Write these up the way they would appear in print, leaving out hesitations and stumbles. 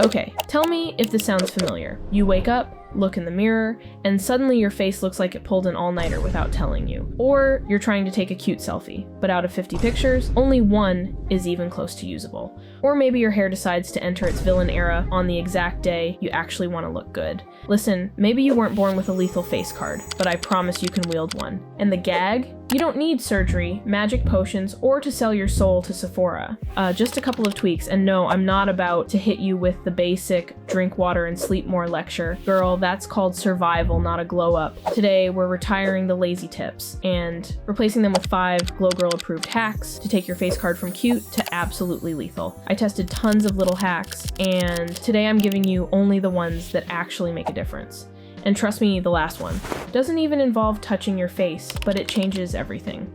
Okay, tell me if this sounds familiar. You wake up, look in the mirror, and suddenly your face looks like it pulled an all-nighter without telling you. Or you're trying to take a cute selfie, but out of 50 pictures, only one is even close to usable. Or maybe your hair decides to enter its villain era on the exact day you actually want to look good. Listen, maybe you weren't born with a lethal face card, but I promise you can wield one. And the gag? You don't need surgery, magic potions, or to sell your soul to Sephora. Just a couple of tweaks, and no, I'm not about to hit you with the basic drink water and sleep more lecture. Girl, that's called survival, not a glow up. Today, we're retiring the lazy tips and replacing them with 5 glowgirl approved hacks to take your face card from cute to absolutely lethal. I tested tons of little hacks, and today I'm giving you only the ones that actually make a difference. And trust me, the last one doesn't even involve touching your face, but it changes everything.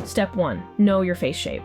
Step 1, know your face shape.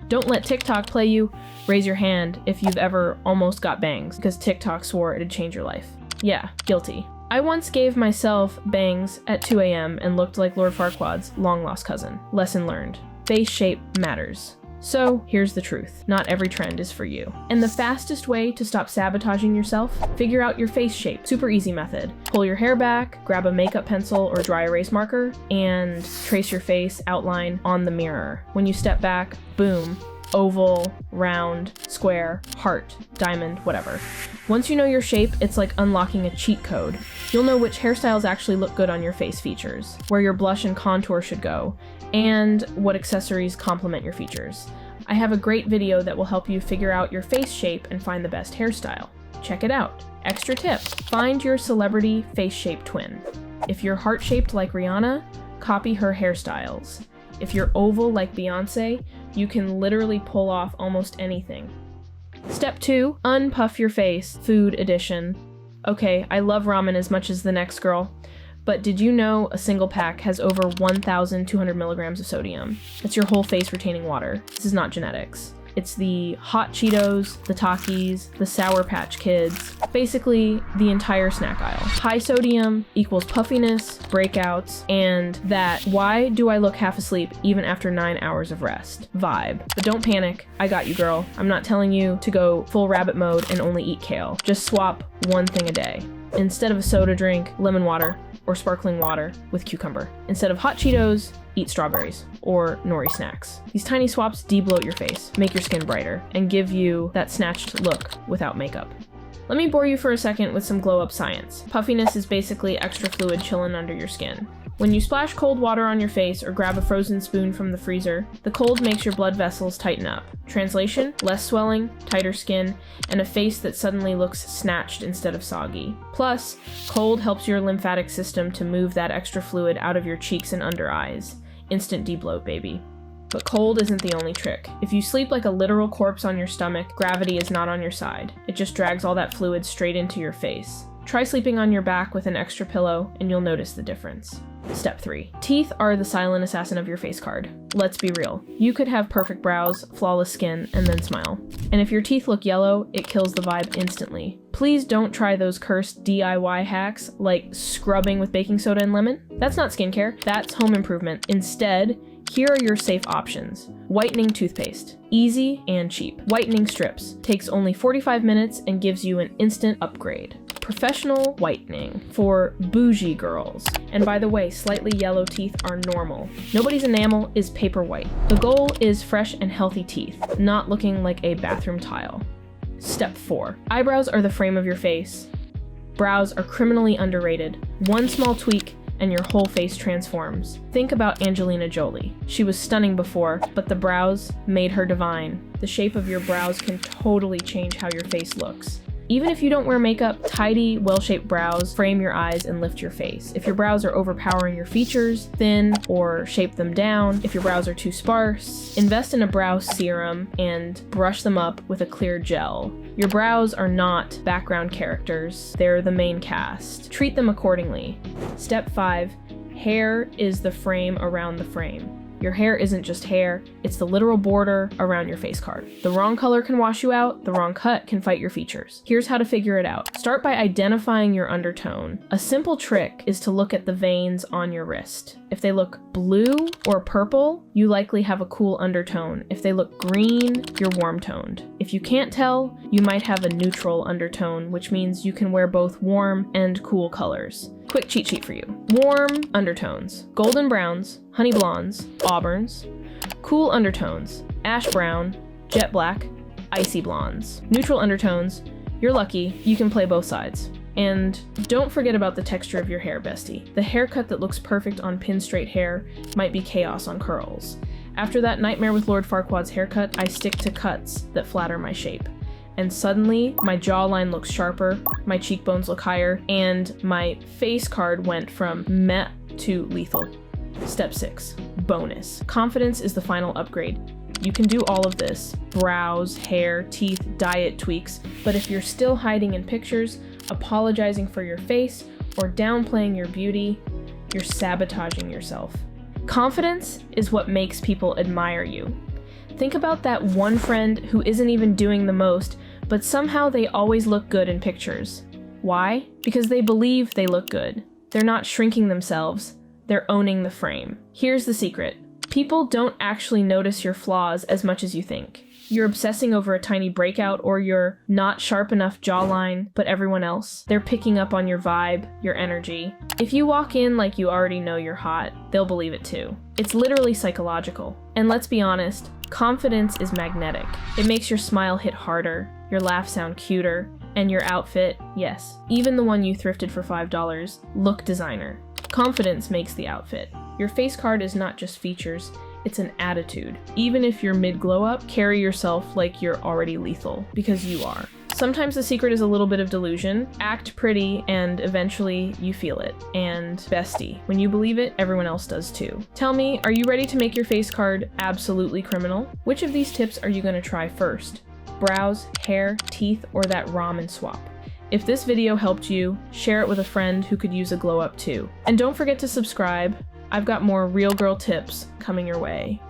Don't let TikTok play you. Raise your hand if you've ever almost got bangs because TikTok swore it'd change your life. Yeah, guilty. I once gave myself bangs at 2 a.m. and looked like Lord Farquaad's long-lost cousin. Lesson learned. Face shape matters. So here's the truth. Not every trend is for you. And the fastest way to stop sabotaging yourself? Figure out your face shape. Super easy method. Pull your hair back, grab a makeup pencil or dry erase marker, and trace your face outline on the mirror. When you step back, boom, oval, round, square, heart, diamond, whatever. Once you know your shape, it's like unlocking a cheat code. You'll know which hairstyles actually look good on your face features, where your blush and contour should go, and what accessories complement your features. I have a great video that will help you figure out your face shape and find the best hairstyle. Check it out. Extra tip, find your celebrity face shape twin. If you're heart-shaped like Rihanna, copy her hairstyles. If you're oval like Beyonce, you can literally pull off almost anything. Step 2, unpuff your face, food edition. Okay, I love ramen as much as the next girl, but did you know a single pack has over 1,200 milligrams of sodium? That's your whole face retaining water. This is not genetics. It's the hot Cheetos, the Takis, the Sour Patch Kids, basically the entire snack aisle. High sodium equals puffiness, breakouts, and that why do I look half asleep even after 9 hours of rest vibe. But don't panic, I got you, girl. I'm not telling you to go full rabbit mode and only eat kale. Just swap one thing a day. Instead of a soda drink, lemon water, or sparkling water with cucumber. Instead of hot Cheetos, eat strawberries or nori snacks. These tiny swaps de-bloat your face, make your skin brighter, and give you that snatched look without makeup. Let me bore you for a second with some glow-up science. Puffiness is basically extra fluid chilling under your skin. When you splash cold water on your face or grab a frozen spoon from the freezer, the cold makes your blood vessels tighten up. Translation, less swelling, tighter skin, and a face that suddenly looks snatched instead of soggy. Plus, cold helps your lymphatic system to move that extra fluid out of your cheeks and under eyes. Instant de-bloat, baby. But cold isn't the only trick. If you sleep like a literal corpse on your stomach, gravity is not on your side. It just drags all that fluid straight into your face. Try sleeping on your back with an extra pillow, and you'll notice the difference. Step 3. Teeth are the silent assassin of your face card. Let's be real. You could have perfect brows, flawless skin, and then smile. And if your teeth look yellow, it kills the vibe instantly. Please don't try those cursed DIY hacks like scrubbing with baking soda and lemon. That's not skincare, that's home improvement. Instead, here are your safe options. Whitening toothpaste. Easy and cheap. Whitening strips. Takes only 45 minutes and gives you an instant upgrade. Professional whitening for bougie girls. And by the way, slightly yellow teeth are normal. Nobody's enamel is paper white. The goal is fresh and healthy teeth, not looking like a bathroom tile. Step 4. Eyebrows are the frame of your face. Brows are criminally underrated. One small tweak and your whole face transforms. Think about Angelina Jolie. She was stunning before, but the brows made her divine. The shape of your brows can totally change how your face looks. Even if you don't wear makeup, tidy, well-shaped brows frame your eyes and lift your face. If your brows are overpowering your features, thin or shape them down. If your brows are too sparse, invest in a brow serum and brush them up with a clear gel. Your brows are not background characters, they're the main cast. Treat them accordingly. Step 5, hair is the frame around the frame. Your hair isn't just hair, it's the literal border around your face card. The wrong color can wash you out, the wrong cut can fight your features. Here's how to figure it out. Start by identifying your undertone. A simple trick is to look at the veins on your wrist. If they look blue or purple, you likely have a cool undertone. If they look green, you're warm-toned. If you can't tell, you might have a neutral undertone, which means you can wear both warm and cool colors. Quick cheat sheet for you. Warm undertones: golden browns, honey blondes, auburns. Cool undertones: ash brown, jet black, icy blondes. Neutral undertones: you're lucky, you can play both sides. And don't forget about the texture of your hair, bestie. The haircut that looks perfect on pin straight hair might be chaos on curls. After that nightmare with Lord Farquaad's haircut, I stick to cuts that flatter my shape. And suddenly, my jawline looks sharper, my cheekbones look higher, and my face card went from meh to lethal. Step 6. Bonus. Confidence is the final upgrade. You can do all of this: brows, hair, teeth, diet tweaks, but if you're still hiding in pictures, apologizing for your face, or downplaying your beauty, you're sabotaging yourself. Confidence is what makes people admire you. Think about that one friend who isn't even doing the most, but somehow they always look good in pictures. Why? Because they believe they look good. They're not shrinking themselves, they're owning the frame. Here's the secret. People don't actually notice your flaws as much as you think. You're obsessing over a tiny breakout or your not sharp enough jawline, but everyone else, they're picking up on your vibe, your energy. If you walk in like you already know you're hot, they'll believe it too. It's literally psychological. And let's be honest, confidence is magnetic. It makes your smile hit harder, your laugh sound cuter, and your outfit, yes, even the one you thrifted for $5, look designer. Confidence makes the outfit. Your face card is not just features, it's an attitude. Even if you're mid-glow up, carry yourself like you're already lethal, because you are. Sometimes the secret is a little bit of delusion. Act pretty and eventually you feel it. And bestie, when you believe it, everyone else does too. Tell me, are you ready to make your face card absolutely criminal? Which of these tips are you gonna try first? Brows, hair, teeth, or that ramen swap? If this video helped you, share it with a friend who could use a glow up too. And don't forget to subscribe. I've got more real girl tips coming your way.